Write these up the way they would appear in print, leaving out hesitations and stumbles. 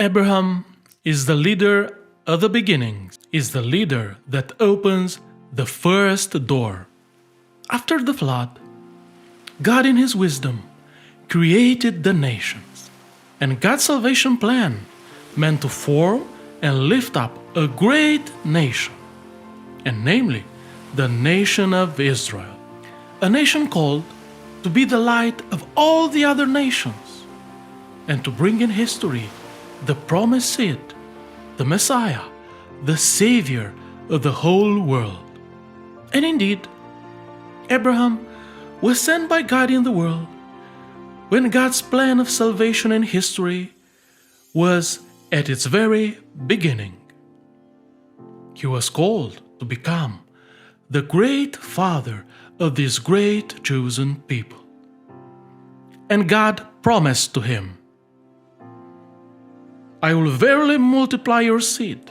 Abraham is the leader of the beginnings, is the leader that opens the first door. After the flood, God in His wisdom created the nations, and God's salvation plan meant to form and lift up a great nation, and namely the nation of Israel, a nation called to be the light of all the other nations, and to bring in history the promised seed, the Messiah, the Savior of the whole world. And indeed, Abraham was sent by God in the world when God's plan of salvation in history was at its very beginning. He was called to become the great father of this great chosen people. And God promised to him, "I will verily multiply your seed,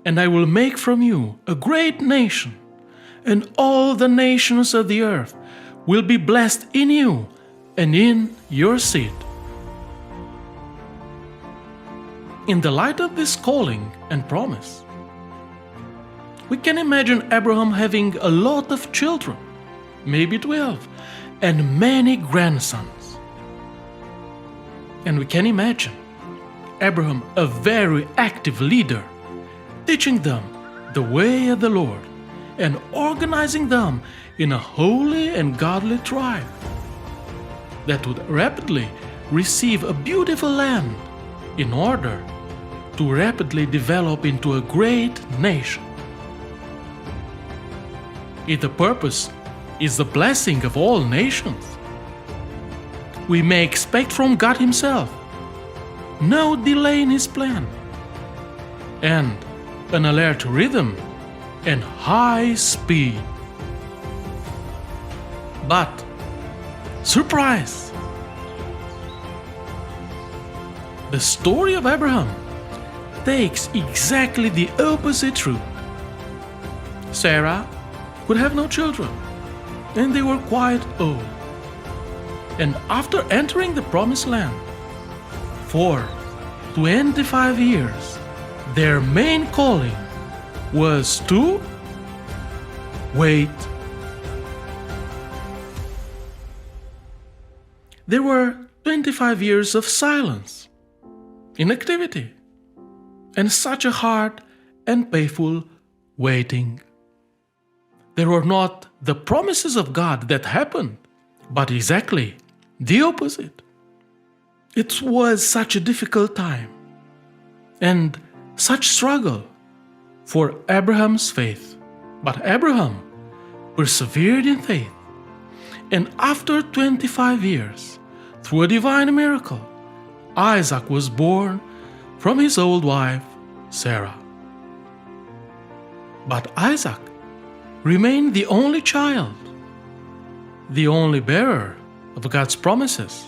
and I will make from you a great nation, and all the nations of the earth will be blessed in you and in your seed." In the light of this calling and promise, we can imagine Abraham having a lot of children, maybe 12, and many grandsons. And we can imagine Abraham a very active leader, teaching them the way of the Lord and organizing them in a holy and godly tribe that would rapidly receive a beautiful land in order to rapidly develop into a great nation. If the purpose is the blessing of all nations, we may expect from God Himself no delay in His plan, and an alert rhythm and high speed. But, surprise! The story of Abraham takes exactly the opposite route. Sarah could have no children, and they were quite old. And after entering the promised land, for 25 years, their main calling was to wait. There were 25 years of silence, inactivity, and such a hard and painful waiting. There were not the promises of God that happened, but exactly the opposite. It was such a difficult time and such struggle for Abraham's faith. But Abraham persevered in faith, and after 25 years, through a divine miracle, Isaac was born from his old wife, Sarah. But Isaac remained the only child, the only bearer of God's promises,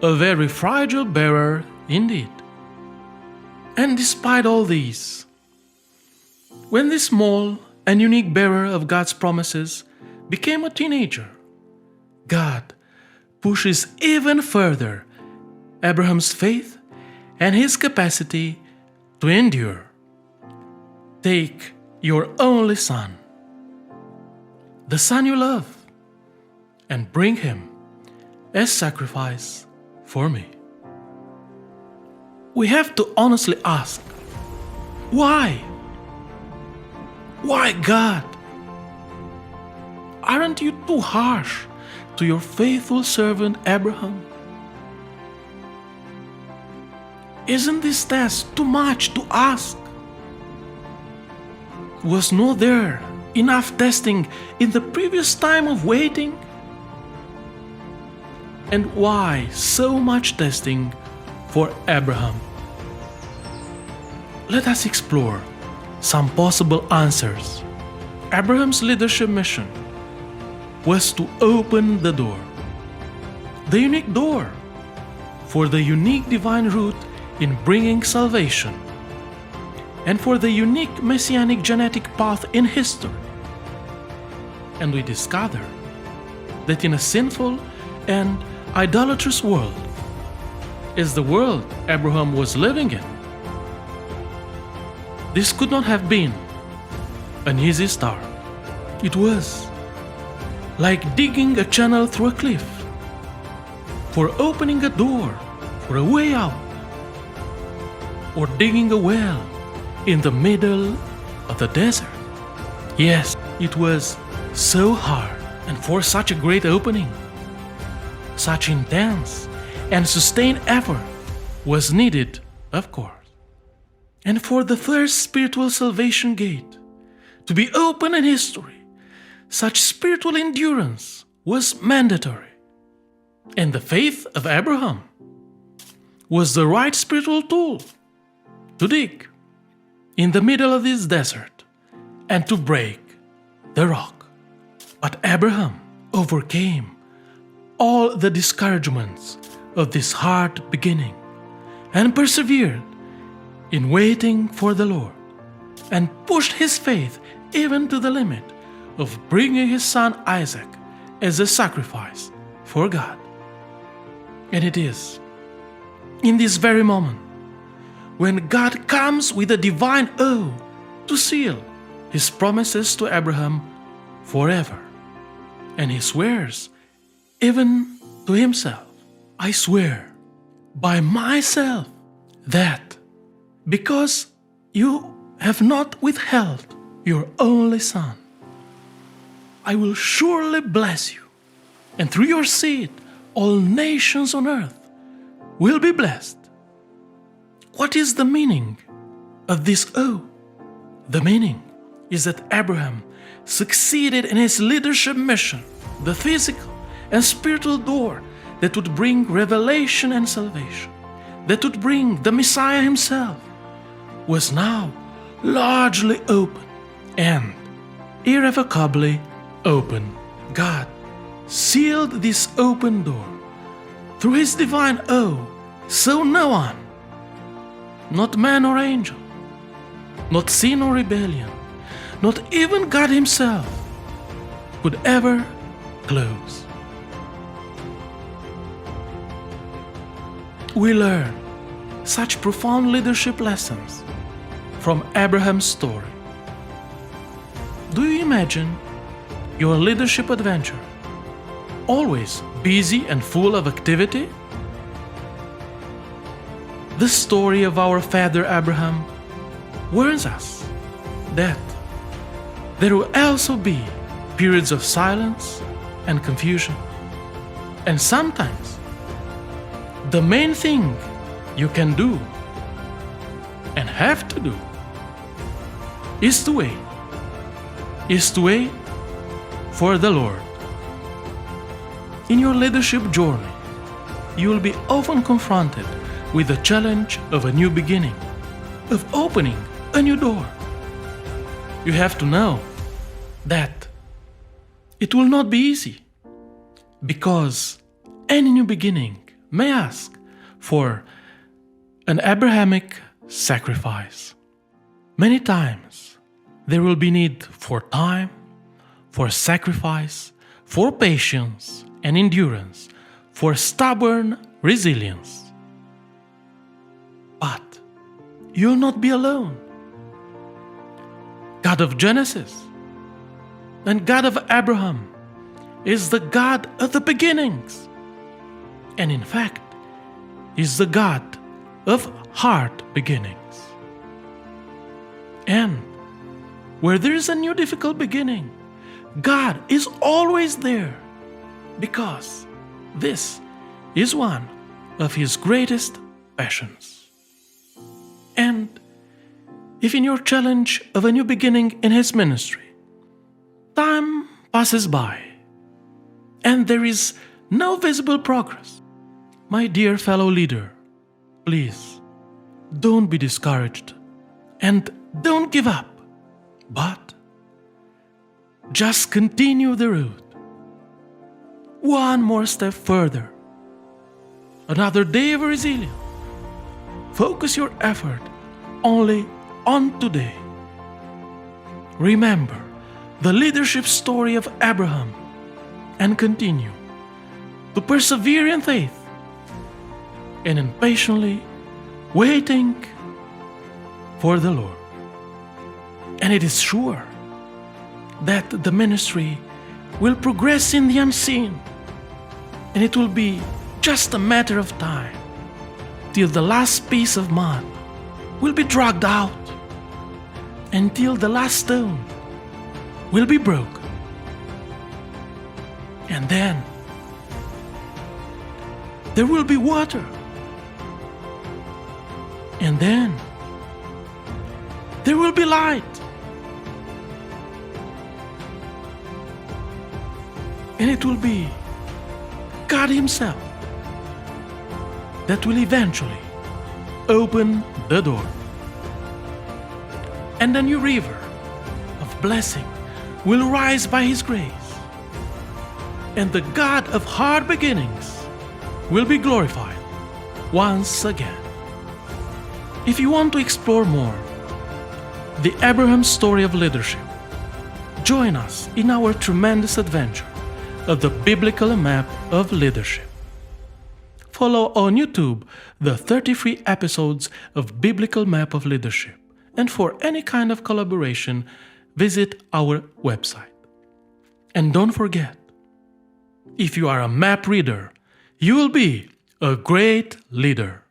a very fragile bearer indeed. And despite all these, when this small and unique bearer of God's promises became a teenager, God pushes even further Abraham's faith and his capacity to endure. Take your only son, the son you love, and bring him as sacrifice for me. We have to honestly ask, why? Why, God? Aren't you too harsh to your faithful servant Abraham? Isn't this task too much to ask? Was not there enough testing in the previous time of waiting? And why so much testing for Abraham? Let us explore some possible answers. Abraham's leadership mission was to open the door, the unique door, for the unique divine route in bringing salvation, and for the unique messianic genetic path in history. And we discover that in a sinful and idolatrous world, is the world Abraham was living in. This could not have been an easy start. It was like digging a channel through a cliff, for opening a door for a way out, or digging a well in the middle of the desert. Yes, it was so hard, and for such a great opening, such intense and sustained effort was needed, of course. And for the first spiritual salvation gate to be open in history, such spiritual endurance was mandatory. And the faith of Abraham was the right spiritual tool to dig in the middle of this desert and to break the rock. But Abraham overcame all the discouragements of this hard beginning and persevered in waiting for the Lord, and pushed his faith even to the limit of bringing his son Isaac as a sacrifice for God. And it is in this very moment when God comes with a divine oath to seal his promises to Abraham forever. And he swears even to himself, I swear by myself that because you have not withheld your only son, I will surely bless you, and through your seed all nations on earth will be blessed. What is the meaning of this oath? The meaning is that Abraham succeeded in his leadership mission, the physical and spiritual door that would bring revelation and salvation, that would bring the Messiah himself, was now largely open and irrevocably open. God sealed this open door through his divine oath, so no one, not man or angel, not sin or rebellion, not even God himself, could ever close. We learn such profound leadership lessons from Abraham's story. Do you imagine your leadership adventure always busy and full of activity? The story of our father Abraham warns us that there will also be periods of silence and confusion. And sometimes the main thing you can do and have to do is to wait for the Lord. In your leadership journey, you will be often confronted with the challenge of a new beginning, of opening a new door. You have to know that it will not be easy, because any new beginning may ask for an Abrahamic sacrifice. Many times there will be need for time, for sacrifice, for patience and endurance, for stubborn resilience. But you'll not be alone. God of Genesis and God of Abraham is the God of the beginnings, and in fact is the God of hard beginnings. And where there is a new difficult beginning, God is always there, because this is one of his greatest passions. And if in your challenge of a new beginning in his ministry, time passes by and there is no visible progress, my dear fellow leader, please don't be discouraged and don't give up, but just continue the route. One more step further. Another day of resilience. Focus your effort only on today. Remember the leadership story of Abraham and continue to persevere in faith and impatiently waiting for the Lord. And it is sure that the ministry will progress in the unseen, and it will be just a matter of time till the last piece of mud will be dragged out, until the last stone will be broken. And then there will be water. And then there will be light. And it will be God Himself that will eventually open the door. And a new river of blessing will rise by His grace. And the God of hard beginnings will be glorified once again. If you want to explore more the Abraham story of leadership, join us in our tremendous adventure of the biblical map of leadership. Follow on YouTube the 33 episodes of Biblical Map of Leadership, and for any kind of collaboration, visit our website. And don't forget, if you are a map reader, you will be a great leader.